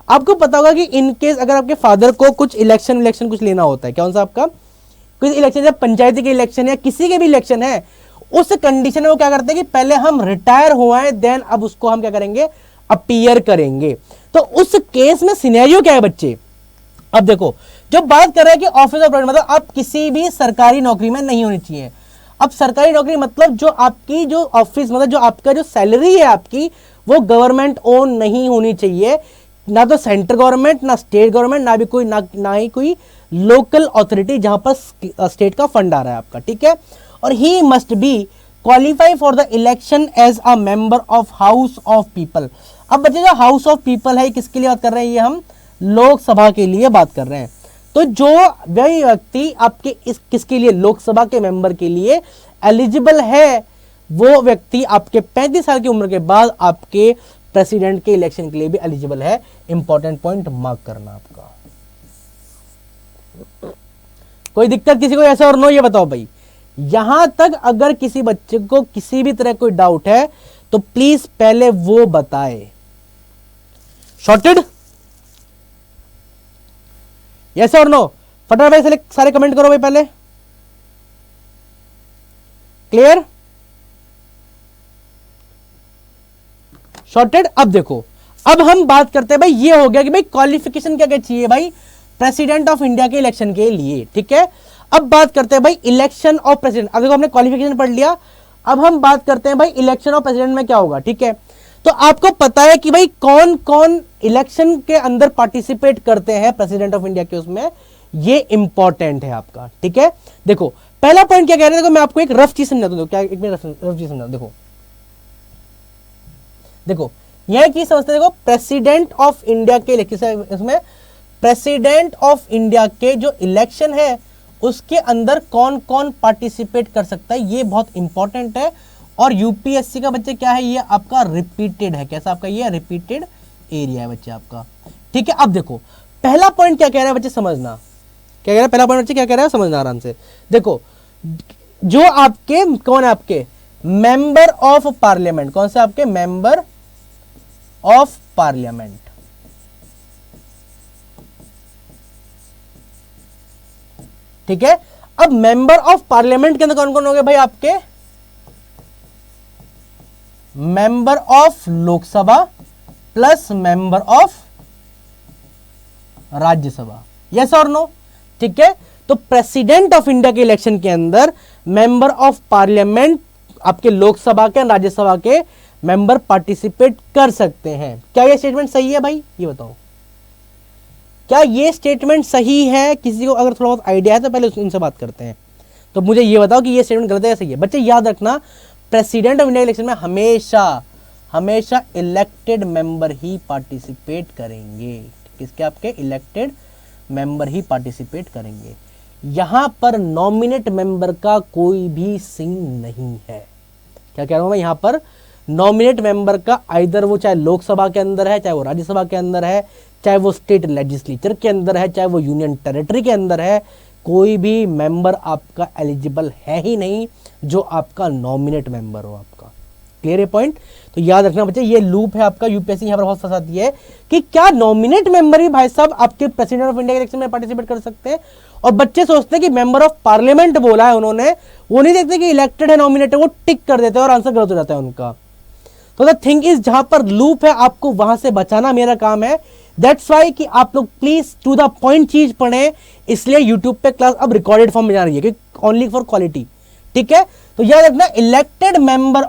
आपको पता होगा कि इनकेस अगर आपके फादर को कुछ इलेक्शन कुछ लेना होता है, क्या सा आपका कुछ इलेक्शन, जब पंचायती के इलेक्शन या किसी के भी इलेक्शन है, उस कंडीशन में वो क्या करते हैं कि पहले हम रिटायर हुआ है, देन अब उसको हम क्या करेंगे, अपीयर करेंगे। तो उस केस में सिनेरियो क्या है बच्चे, अब देखो जो बात कर रहे हैं कि ऑफिस ऑफ प्रॉफिट मतलब आप किसी भी सरकारी नौकरी में नहीं होनी चाहिए। अब सरकारी नौकरी मतलब जो आपकी जो ऑफिस मतलब जो आपका जो सैलरी है आपकी, वो गवर्नमेंट ओन नहीं होनी चाहिए, ना तो सेंट्रल गवर्नमेंट, ना स्टेट गवर्नमेंट, ना भी कोई ना ही कोई लोकल अथॉरिटी जहां पर स्टेट का फंड आ रहा है आपका, ठीक है। और he must be qualify for the election as a member of house of people. अब बच्चे जो हाउस ऑफ पीपल है किसके लिए बात कर रहे हैं, ये हम लोकसभा के लिए बात कर रहे हैं। तो जो वही व्यक्ति आपके इस किसके लिए, लोकसभा के मेंबर के लिए एलिजिबल है, वो व्यक्ति आपके 35 साल की उम्र के बाद आपके प्रेसिडेंट के इलेक्शन के लिए भी एलिजिबल है। इंपॉर्टेंट पॉइंट मार्क करना आपका। कोई दिक्कत किसी को, ऐसा और नो, ये बताओ भाई। यहां तक अगर किसी बच्चे को किसी भी तरह कोई डाउट है तो प्लीज पहले वो बताए। शॉर्टेड, यस और नो, फटाफट भाई सारे कमेंट करो भाई पहले। Clear, shorted. अब देखो, अब हम बात करते हैं भाई, ये हो गया कि भाई क्वालिफिकेशन क्या क्या चाहिए भाई प्रेसिडेंट ऑफ इंडिया के इलेक्शन के लिए, ठीक है। अब बात करते हैं भाई इलेक्शन ऑफ प्रेसिडेंट। अब देखो हमने क्वालिफिकेशन पढ़ लिया, अब हम बात करते हैं भाई इलेक्शन ऑफ प्रेसिडेंट में क्या होगा, ठीक है। तो आपको पता है कि भाई कौन कौन इलेक्शन के अंदर पार्टिसिपेट करते हैं प्रेसिडेंट ऑफ इंडिया के, उसमें ये इंपॉर्टेंट है आपका, ठीक है। देखो पहला पॉइंट क्या कह रहे हैं, देखो मैं आपको एक रफ चीज समझाता हूं, क्या एक मिनट रफ चीज समझा। देखो देखो यह की समझते, देखो प्रेसिडेंट ऑफ इंडिया के इसमें प्रेसिडेंट ऑफ इंडिया के जो इलेक्शन है उसके अंदर कौन कौन पार्टिसिपेट कर सकता है, ये बहुत इंपॉर्टेंट है। और यूपीएससी का बच्चे क्या है, ये आपका रिपीटेड है, कैसा आपका ये रिपीटेड एरिया है बच्चे आपका, ठीक है। अब देखो पहला पॉइंट क्या कह रहा है बच्चे, समझना क्या कह रहा है, पहला पॉइंट बच्चे क्या कह रहा है समझना आराम से। देखो जो आपके कौन है, आपके मेंबर ऑफ पार्लियामेंट, कौन से आपके मेंबर ऑफ पार्लियामेंट, ठीक है। अब मेंबर ऑफ पार्लियामेंट के अंदर कौन कौन हो गए भाई, आपके member of Lok Sabha plus member of Rajya Sabha, yes और नो, ठीक है। तो प्रेसिडेंट ऑफ इंडिया के इलेक्शन के अंदर मेंबर ऑफ पार्लियामेंट आपके लोकसभा के राज्यसभा के मेंबर पार्टिसिपेट कर सकते हैं। क्या ये स्टेटमेंट सही है भाई, ये बताओ, क्या ये स्टेटमेंट सही है? किसी को अगर थोड़ा बहुत आइडिया है तो पहले इनसे बात करते हैं। तो मुझे ये बताओ कि ये स्टेटमेंट गलत है या सही है। बच्चे याद रखना, प्रेसिडेंट ऑफ इंडिया इलेक्शन में हमेशा हमेशा इलेक्टेड मेंबर ही पार्टिसिपेट करेंगे। किसके, आपके इलेक्टेड मेंबर ही पार्टिसिपेट करेंगे। यहां पर नॉमिनेट मेंबर का कोई भी सीन नहीं है। क्या कह रहा हूं मैं, यहां पर नॉमिनेट मेंबर का आइदर वो चाहे लोकसभा के अंदर है, चाहे वो राज्यसभा के अंदर है, चाहे वो स्टेट लेजिस्लेचर के अंदर है, चाहे वो यूनियन टेरिटरी के अंदर है, कोई भी मेंबर आपका एलिजिबल है ही नहीं जो आपका नॉमिनेट मेंबर हो आपका। क्लियर है पॉइंट? तो याद रखना बच्चे, ये लूप है आपका, यूपीएससी यहां पर बहुत फंसाती है कि क्या नॉमिनेट मेंबर ही भाई साहब आपके प्रेसिडेंट ऑफ इंडिया इलेक्शन में पार्टिसिपेट कर सकते हैं। और बच्चे सोचते हैं कि मेंबर ऑफ पार्लियामेंट बोला है उन्होंने, वो नहीं देखते कि इलेक्टेड है नॉमिनेट है, वो टिक कर देते हैं और आंसर गलत हो जाता है उनका। तो द थिंग इज, जहां पर लूप है आपको वहां से बचाना मेरा काम है। दैट्स वाई कि आप लोग प्लीज टू द पॉइंट चीज पढ़ें, इसलिए यूट्यूब पे क्लास अब रिकॉर्डेड फॉर्म में जा रही है कि ओनली फॉर क्वालिटी, ठीक है। तो याद रखना, इलेक्टेड मेंबर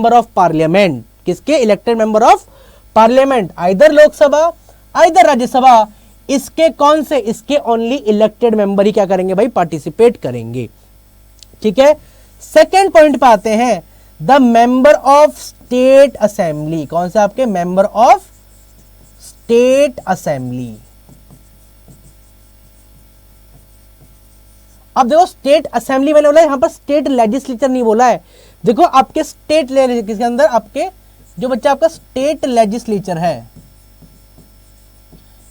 ऑफ पार्लियामेंट, किसके elected member of parliament, either Lok Sabha either Rajya Sabha, इसके कौन से, इसके ओनली इलेक्टेड मेंबर ही क्या करेंगे भाई, पार्टिसिपेट करेंगे, ठीक है। सेकेंड पॉइंट पे आते हैं, the member of state assembly, कौन से आपके मेंबर ऑफ स्टेट असेंबली। अब देखो स्टेट असेंबली मैंने बोला, यहां पर स्टेट लेजिस्लेचर नहीं बोला है। देखो आपके स्टेट किसके अंदर, आपके जो बच्चा आपका स्टेट लेजिस्लेचर है,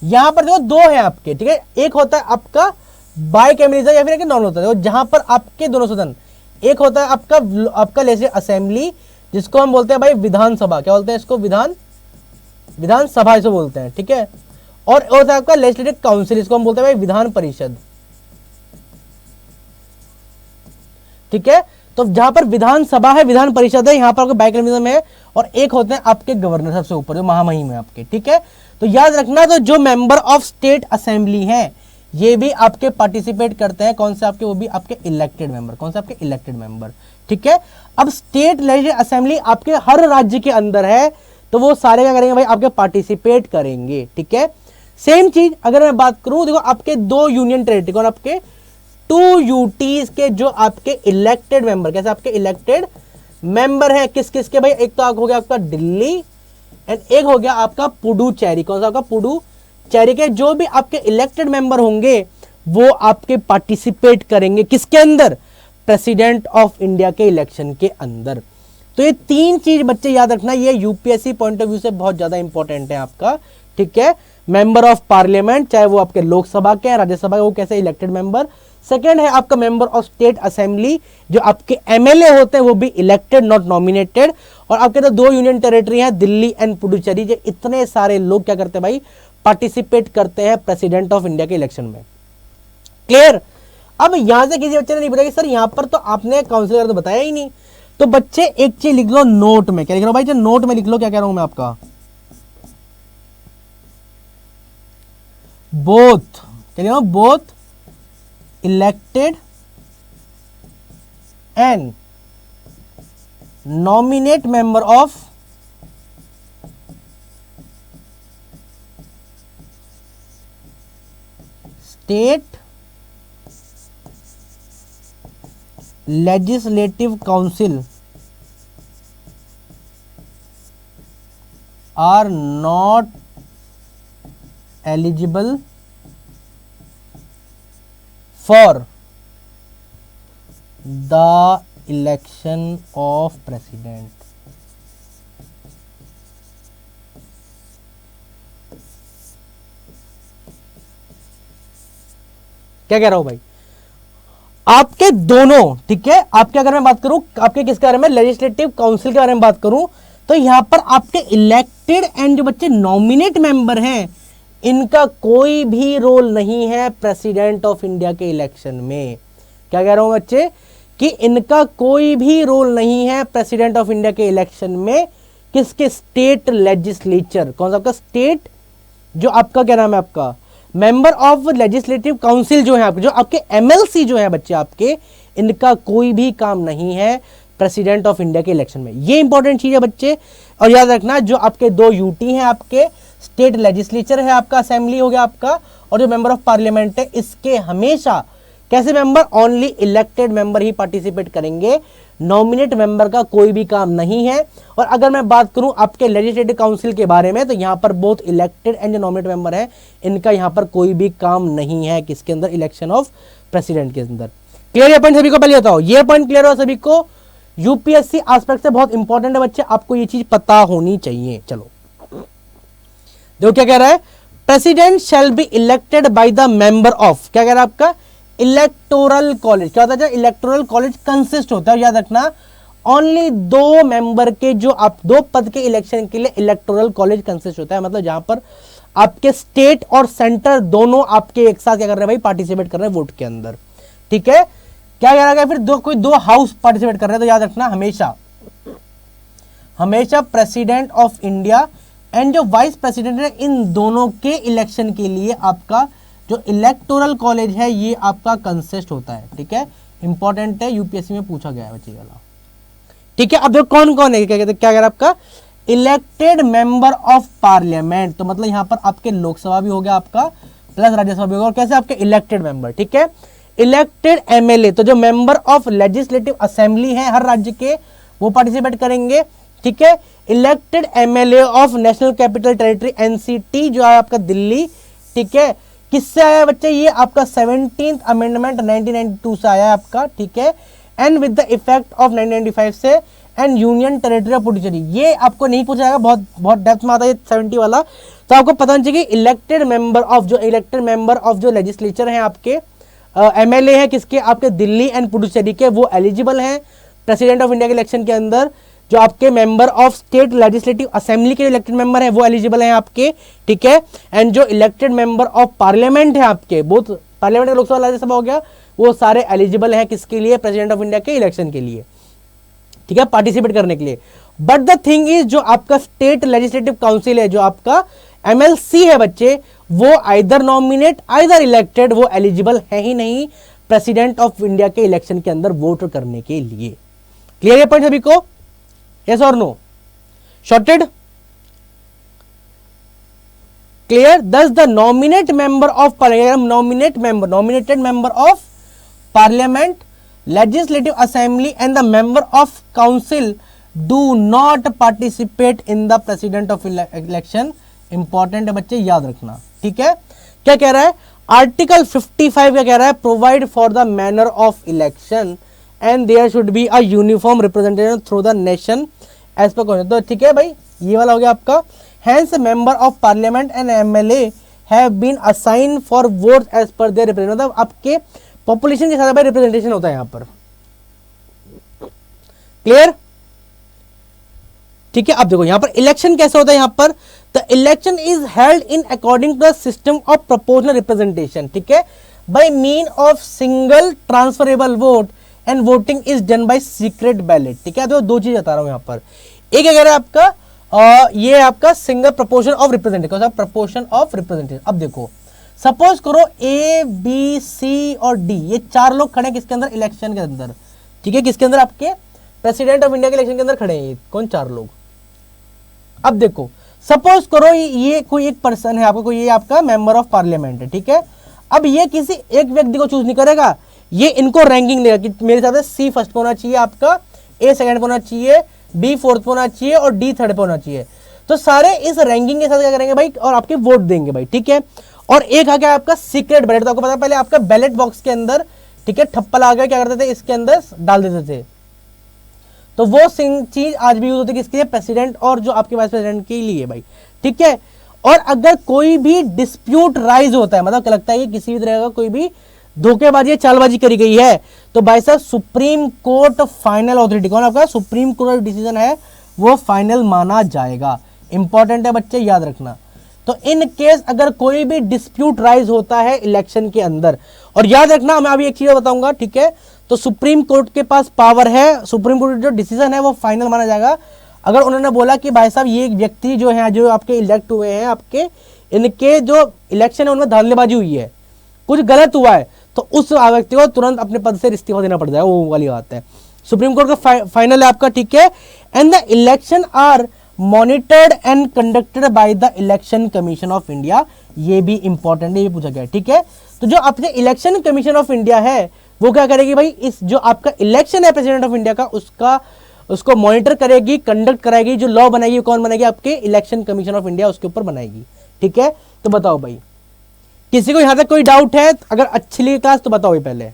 यहां पर देखो दो है आपके, ठीक है। एक होता है आपका बाइकैमरिज्म या फिर नॉन होता है, जहां पर आपके दोनों सदन, एक होता है आपका लेजिस्लेटिव असेंबली जिसको हम बोलते हैं भाई विधानसभा, क्या बोलते हैं इसको, विधानसभा इसे बोलते हैं, ठीक है। और होता है आपका लेजिस्लेटिव काउंसिल, इसको हम बोलते हैं भाई विधान परिषद, ठीक है। तो जहां पर विधानसभा है, विधान परिषद है, यहां पर आपका बाइकैमरिज्म है, और एक होते हैं आपके गवर्नर सबसे ऊपर जो महामहिम है आपके, ठीक है। तो याद रखना, तो जो मेंबर ऑफ स्टेट असेंबली हैं ये भी आपके पार्टिसिपेट करते हैं, कौन से आपके, वो भी आपके इलेक्टेड मेंबर, कौन से आपके इलेक्टेड मेंबर, ठीक है। अब स्टेट लेजिस्लेटिव असेंबली आपके हर राज्य के अंदर है, तो वो सारे क्या करेंगे भाई, आपके पार्टिसिपेट करेंगे, ठीक है। सेम चीज अगर मैं बात करूं, देखो आपके दो यूनियन टेरिटरी, कौन आपके 2 यूटीज के जो आपके इलेक्टेड मेंबर, कैसे आपके इलेक्टेड मेंबर हैं, किस किस के भाई, एक तो हो गया आपका दिल्ली, एंड एक हो गया आपका पुडुचेरी। कौन सा आपका? पुडुचेरी के जो भी आपके इलेक्टेड मेंबर होंगे वो आपके पार्टिसिपेट करेंगे किसके अंदर? प्रेसिडेंट ऑफ इंडिया के इलेक्शन के अंदर। तो ये तीन चीज बच्चे याद रखना, ये यूपीएससी पॉइंट ऑफ व्यू से बहुत ज्यादा इंपॉर्टेंट है आपका, ठीक है। मेंबर ऑफ पार्लियामेंट, चाहे वो आपके लोकसभा के हैं, राज्यसभा के, वो कैसे इलेक्टेड मेंबर। सेकंड है आपका मेंबर ऑफ स्टेट असेंबली, जो आपके एमएलए होते हैं वो भी इलेक्टेड नॉट नॉमिनेटेड। और आपके तो दो यूनियन टेरिटरी हैं, दिल्ली एंड पुडुचेरी, जो इतने सारे लोग क्या करते हैं भाई? पार्टिसिपेट करते हैं प्रेसिडेंट ऑफ इंडिया के इलेक्शन में। क्लियर? अब यहां से किसी बच्चे ने नहीं बताया कि सर यहां पर तो आपने काउंसिलर तो बताया ही नहीं, तो बच्चे एक चीज लिख लो नोट में। क्या लिख रहा हूं भाई? जो नोट में लिख लो, क्या कह रहा हूं मैं आपका? बोथ, क्या लिख रहा हूं? Both elected and nominate member of state legislative council are not eligible for the election of president. क्या कह रहा हूं भाई? आपके दोनों, ठीक है, आपके अगर मैं बात करूं आपके किसके बारे में? लेजिस्लेटिव काउंसिल के बारे में बात करूं, तो यहां पर आपके इलेक्टेड एंड जो बच्चे नॉमिनेट मेंबर हैं, इनका कोई भी रोल नहीं है प्रेसिडेंट ऑफ इंडिया के इलेक्शन में। क्या कह रहा हूं बच्चे? कि इनका कोई भी रोल नहीं है प्रेसिडेंट ऑफ इंडिया के इलेक्शन में। किसके? State legislature. कौन सा आपका? स्टेट, जो आपका क्या नाम है आपका? मेंबर ऑफ लेजिस्लेटिव काउंसिल जो है आपके, जो आपके एमएलसी जो है बच्चे आपके, इनका कोई भी काम नहीं है प्रेसिडेंट ऑफ इंडिया के इलेक्शन में। ये इंपॉर्टेंट चीज है बच्चे। और याद रखना, जो आपके दो यूटी हैं आपके, स्टेट लेजिस्लेचर है आपका, असेंबली हो गया आपका, और जो मेंबर ऑफ पार्लियामेंट है, इसके हमेशा कैसे मेंबर? ओनली इलेक्टेड मेंबर ही पार्टिसिपेट करेंगे, नॉमिनेट मेंबर का कोई भी काम नहीं है। और अगर मैं बात करूं आपके लेजिस्लेटिव काउंसिल के बारे में, तो यहां पर बोथ इलेक्टेड एंड जो नॉमिनेट मेंबर है, इनका यहां पर कोई भी काम नहीं है किसके अंदर? इलेक्शन ऑफ प्रेसिडेंट के अंदर। क्लियर? ये पॉइंट सभी को पहले बताओ, ये पॉइंट क्लियर हो सभी को? यूपीएससी एस्पेक्ट से बहुत इंपॉर्टेंट है बच्चे, आपको ये चीज पता होनी चाहिए। चलो देखो क्या कह रहा है? President shall be elected by the member of, क्या कह रहा है आपका? Electoral college. क्या होता है? इलेक्टोरल कॉलेज कंसिस्ट होता है, याद रखना, ओनली दो मेंबर के, जो आप दो पद के इलेक्शन के लिए इलेक्टोरल कॉलेज कंसिस्ट होता है। मतलब जहां पर आपके स्टेट और सेंटर दोनों आपके एक साथ क्या कर रहे हैं भाई? पार्टिसिपेट कर रहे हैं वोट के अंदर, ठीक है। क्या कह रहा है? फिर कोई दो हाउस पार्टिसिपेट कर रहे हैं, तो याद रखना हमेशा प्रेसिडेंट ऑफ इंडिया एंड जो वाइस प्रेसिडेंट है, इन दोनों के इलेक्शन के लिए आपका जो इलेक्टोरल कॉलेज है ये आपका कंसिस्ट होता है, ठीक है। इंपॉर्टेंट है, यूपीएससी में पूछा गया है बच्चे वाला, ठीक है। अब देखो कौन कौन है, क्या कहते हैं? क्या कह रहा है आपका? इलेक्टेड मेंबर ऑफ पार्लियामेंट, तो मतलब यहां पर आपके लोकसभा भी हो गया आपका, प्लस राज्यसभा भी होगा। और कैसे? आपके इलेक्टेड मेंबर, ठीक है। इलेक्टेड एमएलए, तो जो मेंबर ऑफ लेजिस्लेटिव असेंबली है हर राज्य के, वो पार्टिसिपेट करेंगे, ठीक है। Elected MLA of national capital territory NCT, जो है आपका दिल्ली, ठीक है। किससे आया है बच्चे? ये आपका 17th अमेंडमेंट 1992 से आया है आपका, ठीक है। And with the effect of 1995 से, and union territory of Puducherry. ये आपको नहीं पूछा जाएगा, बहुत डेप्थ में आता है 70 वाला, तो आपको पता होना चाहिए कि इलेक्टेड मेंबर ऑफ जो लेजिस्लेचर हैं आपके, एमएलए हैं किसके? आपके दिल्ली एंड पुडुचेरी के, वो एलिजिबल हैं प्रेसिडेंट ऑफ इंडिया के इलेक्शन के अंदर। जो आपके member of state legislative assembly के इलेक्टेड मेंबर है वो एलिजिबल हैं आपके, ठीक है। एंड जो इलेक्टेड मेंबर ऑफ पार्लियामेंट है आपके, बोथ पार्लियामेंट लोकसभा राज्यसभा हो गया, वो सारे एलिजिबल हैं किसके लिए? प्रेसिडेंट ऑफ इंडिया के इलेक्शन के लिए, ठीक है, पार्टिसिपेट करने के लिए। बट द थिंग इज, जो आपका स्टेट लेजिस्लेटिव काउंसिल है, जो आपका एमएलसी है बच्चे, वो आइदर नॉमिनेट आइदर इलेक्टेड, वो एलिजिबल है ही नहीं प्रेसिडेंट ऑफ इंडिया के इलेक्शन के अंदर वोट करने के लिए। क्लियर है पॉइंट सभी को? यस और नो? शॉर्टेड? क्लियर? दस the nominate member of nominated member of parliament, legislative assembly and the member of council do not participate in the president of election. Important है बच्चे, याद रखना, ठीक है। क्या कह रहा है आर्टिकल 55 क्या कह रहा है, provide for the manner of election and there should be a uniform representation through the nation as per constitution. तो ठीक है भाई, ये वाला हो गया आपका। Hence member of parliament and MLA have been assign for votes as per their representation. मतलब आपके पॉपुलेशन के साथ भाई रिप्रेजेंटेशन होता है यहाँ पर, क्लियर, ठीक है। अब देखो यहाँ पर इलेक्शन कैसे होता है, यहाँ पर the election is held in according to the system of proportional representation, ठीक है, by mean of single transferable vote and voting is done by secret ballot, ठीक है। तो दो चीज बता रहा हूं यहाँ पर, एक क्या कह रहा है आपका ये आपका single proportion of representation, proportion of representation. अब देखो सपोज करो ए बी सी और डी ये चार लोग खड़े किसके अंदर, इलेक्शन के अंदर, ठीक है, किसके अंदर, आपके प्रेसिडेंट ऑफ इंडिया के इलेक्शन के अंदर खड़े हैं, कौन, चार लोग। अब देखो सपोज करो ये कोई एक पर्सन है आपको, कोई ये आपका मेंबर ऑफ पार्लियामेंट है, ठीक है। अब ये किसी एक व्यक्ति को चूज नहीं करेगा, ये इनको रैंकिंग देगा कि मेरे हिसाब से सी फर्स्ट पे होना चाहिए, आपका ए सेकंड पे होना चाहिए, बी फोर्थ पे होना चाहिए और डी थर्ड पे होना चाहिए। तो सारे इस रैंकिंग के साथ क्या करेंगे भाई, और आपके वोट देंगे भाई, ठीक है। और एक आ गया आपका सीक्रेट बैलेट, तो आपको पता है पहले आपका बैलेट बॉक्स के अंदर, ठीक है, ठप्पा लगा के क्या करते थे, इसके अंदर डाल देते थे। तो वो चीज आज भी यूज होती है किसके लिए, प्रेसिडेंट और जो आपके वाइस प्रेसिडेंट के लिए भाई, ठीक है। और अगर कोई भी डिस्प्यूट राइज होता है, मतलब लगता है कि किसी भी तरह का कोई भी धोखेबाजी या चालबाजी करी गई है, तो भाई साहब सुप्रीम कोर्ट फाइनल ऑथोरिटी, कौन आपका सुप्रीम कोर्ट डिसीजन है वो फाइनल माना जाएगा। इंपॉर्टेंट है बच्चे, याद रखना। तो इन केस अगर कोई भी डिस्प्यूट राइज होता है इलेक्शन के अंदर, और याद रखना मैं अभी एक चीज बताऊंगा, ठीक है, तो सुप्रीम कोर्ट के पास पावर है, सुप्रीम कोर्ट जो डिसीजन है वो फाइनल माना जाएगा। अगर उन्होंने बोला कि भाई साहब ये व्यक्ति जो है, जो आपके इलेक्ट हुए हैं, आपके इनके जो इलेक्शन है उनमें धांधलीबाजी हुई है, कुछ गलत हुआ है, तो उस व्यक्ति को तुरंत अपने पद से इस्तीफा देना पड़ जाएगा, वो वाली बात है। सुप्रीम कोर्ट का फाइनल है आपका, ठीक है। And the election are monitored and conducted by the election commission of India, ये भी इंपॉर्टेंट है, ये पूछा गया, ठीक है। तो जो आपके इलेक्शन कमीशन ऑफ इंडिया है वो क्या करेगी भाई, इस जो आपका इलेक्शन है प्रेसिडेंट ऑफ इंडिया का उसको मॉनिटर करेगी, कंडक्ट कराएगी, जो लॉ बनाएगी कौन बनाएगी, आपके इलेक्शन कमीशन ऑफ इंडिया उसके ऊपर बनाएगी, ठीक है। तो बताओ भाई, किसी को यहां तक कोई डाउट है, अगर अच्छी लगी क्लास तो बताओ पहले,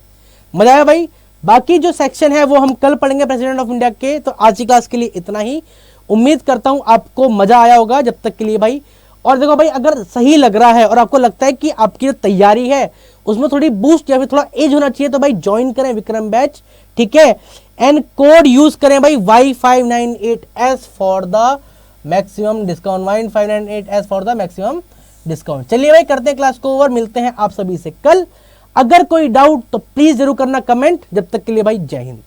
मजा आया भाई। बाकी जो सेक्शन है वो हम कल पढ़ेंगे प्रेसिडेंट ऑफ इंडिया के। तो आज की क्लास के लिए इतना ही, उम्मीद करता हूं आपको मजा आया होगा जब तक के लिए भाई। और देखो भाई, अगर सही लग रहा है और आपको लगता है कि आपकी जो तैयारी है उसमें थोड़ी बूस्ट या फिर थोड़ा एज होना चाहिए, तो भाई ज्वाइन करें विक्रम बैच, ठीक है। एंड कोड यूज करें भाई Y598S for the maximum discount, Y598S for the maximum discount. चलिए भाई करते हैं क्लास को ओवर, मिलते हैं आप सभी से कल। अगर कोई डाउट तो प्लीज जरूर करना कमेंट। जब तक के लिए भाई जय हिंद।